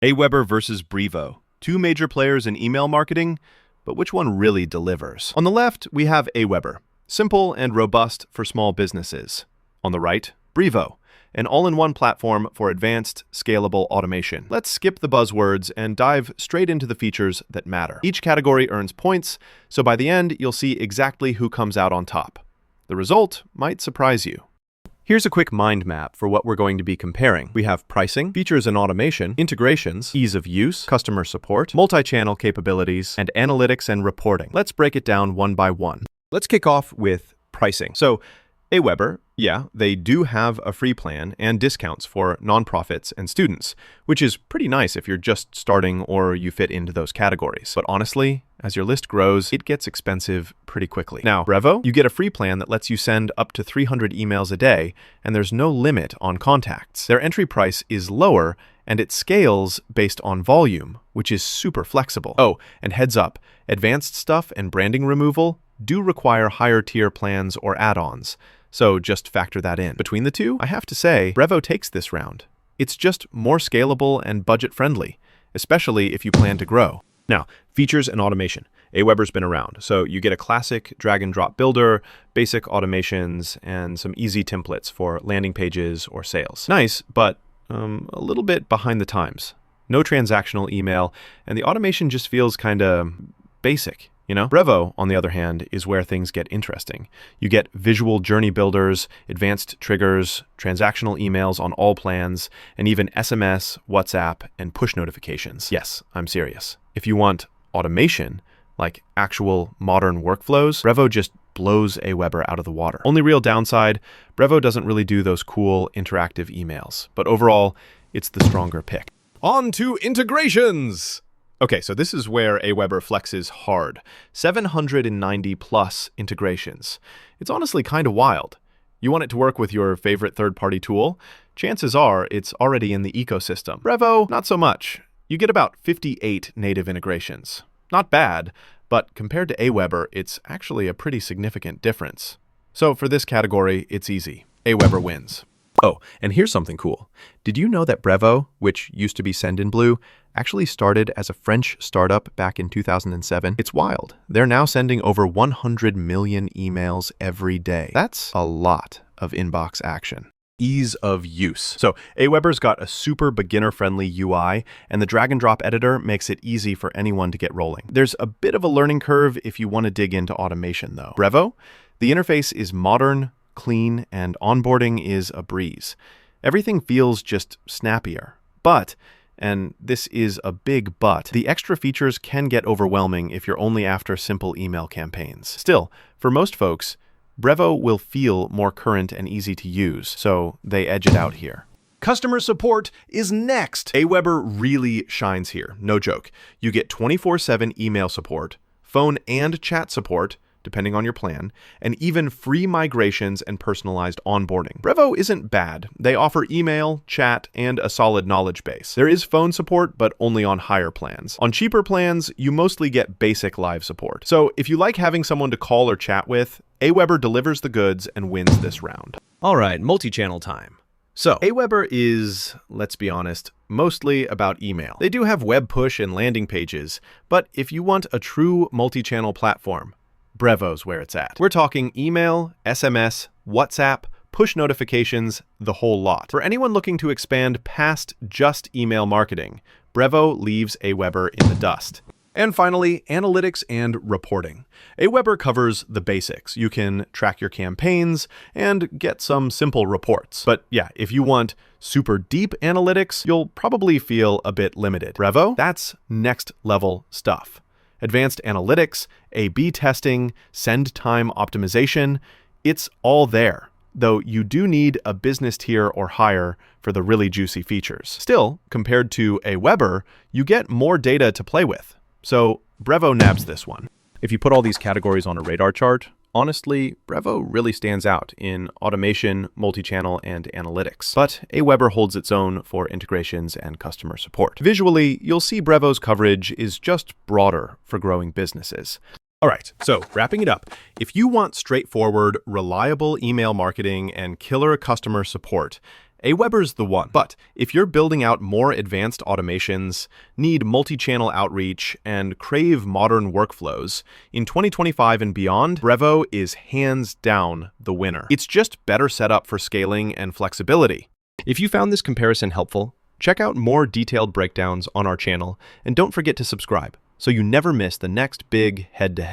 AWeber versus Brevo, two major players in email marketing, but which one really delivers? On the left, we have AWeber, simple and robust for small businesses. On the right, Brevo, an all-in-one platform for advanced, scalable automation. Let's skip the buzzwords and dive straight into the features that matter. Each category earns points, so by the end, you'll see exactly who comes out on top. The result might surprise you. Here's a quick mind map for what we're going to be comparing. We have pricing, features and automation, integrations, ease of use, customer support, multi-channel capabilities, and analytics and reporting. Let's break it down one by one. Let's kick off with pricing. So, AWeber, yeah, they do have a free plan and discounts for nonprofits and students, which is pretty nice if you're just starting or you fit into those categories. But honestly, as your list grows, it gets expensive pretty quickly. Now, Brevo, you get a free plan that lets you send up to 300 emails a day, and there's no limit on contacts. Their entry price is lower, and it scales based on volume, which is super flexible. Oh, and heads up, advanced stuff and branding removal do require higher tier plans or add-ons. So just factor that in. Between the two, I have to say, Brevo takes this round. It's just more scalable and budget-friendly, especially if you plan to grow. Now, features and automation. AWeber's been around, so you get a classic drag-and-drop builder, basic automations, and some easy templates for landing pages or sales. Nice, but a little bit behind the times. No transactional email, and the automation just feels kinda basic. You know? Brevo, on the other hand, is where things get interesting. You get visual journey builders, advanced triggers, transactional emails on all plans, and even SMS, WhatsApp, and push notifications. Yes, I'm serious. If you want automation, like actual modern workflows, Brevo just blows AWeber out of the water. Only real downside, Brevo doesn't really do those cool interactive emails, but overall, it's the stronger pick. On to integrations! Okay, so this is where AWeber flexes hard. 790 plus integrations. It's honestly kind of wild. You want it to work with your favorite third-party tool? Chances are it's already in the ecosystem. Brevo, not so much. You get about 58 native integrations. Not bad, but compared to AWeber, it's actually a pretty significant difference. So for this category, it's easy. AWeber wins. Oh, and here's something cool. Did you know that Brevo, which used to be Sendinblue, actually started as a French startup back in 2007? It's wild. They're now sending over 100 million emails every day. That's a lot of inbox action. Ease of use. So AWeber's got a super beginner-friendly UI, and the drag-and-drop editor makes it easy for anyone to get rolling. There's a bit of a learning curve if you want to dig into automation, though. Brevo, the interface is modern, clean, and onboarding is a breeze. Everything feels just snappier. But, and this is a big but, the extra features can get overwhelming if you're only after simple email campaigns. Still, for most folks, Brevo will feel more current and easy to use, so they edge it out here. Customer support is next. AWeber really shines here, no joke. You get 24/7 email support, phone and chat support, depending on your plan, and even free migrations and personalized onboarding. Brevo isn't bad. They offer email, chat, and a solid knowledge base. There is phone support, but only on higher plans. On cheaper plans, you mostly get basic live support. So if you like having someone to call or chat with, AWeber delivers the goods and wins this round. All right, multi-channel time. So, AWeber is, let's be honest, mostly about email. They do have web push and landing pages, but if you want a true multi-channel platform, Brevo's where it's at. We're talking email, SMS, WhatsApp, push notifications, the whole lot. For anyone looking to expand past just email marketing, Brevo leaves AWeber in the dust. And finally, analytics and reporting. AWeber covers the basics. You can track your campaigns and get some simple reports. But yeah, if you want super deep analytics, you'll probably feel a bit limited. Brevo, that's next level stuff. Advanced analytics, A/B testing, send time optimization, it's all there, though you do need a business tier or higher for the really juicy features. Still, compared to AWeber, you get more data to play with. So Brevo nabs this one. If you put all these categories on a radar chart, honestly, Brevo really stands out in automation, multi-channel, and analytics. But AWeber holds its own for integrations and customer support. Visually, you'll see Brevo's coverage is just broader for growing businesses. All right, so wrapping it up, if you want straightforward, reliable email marketing and killer customer support, AWeber's the one. But if you're building out more advanced automations, need multi-channel outreach, and crave modern workflows, in 2025 and beyond, Brevo is hands down the winner. It's just better set up for scaling and flexibility. If you found this comparison helpful, check out more detailed breakdowns on our channel, and don't forget to subscribe so you never miss the next big head-to-head.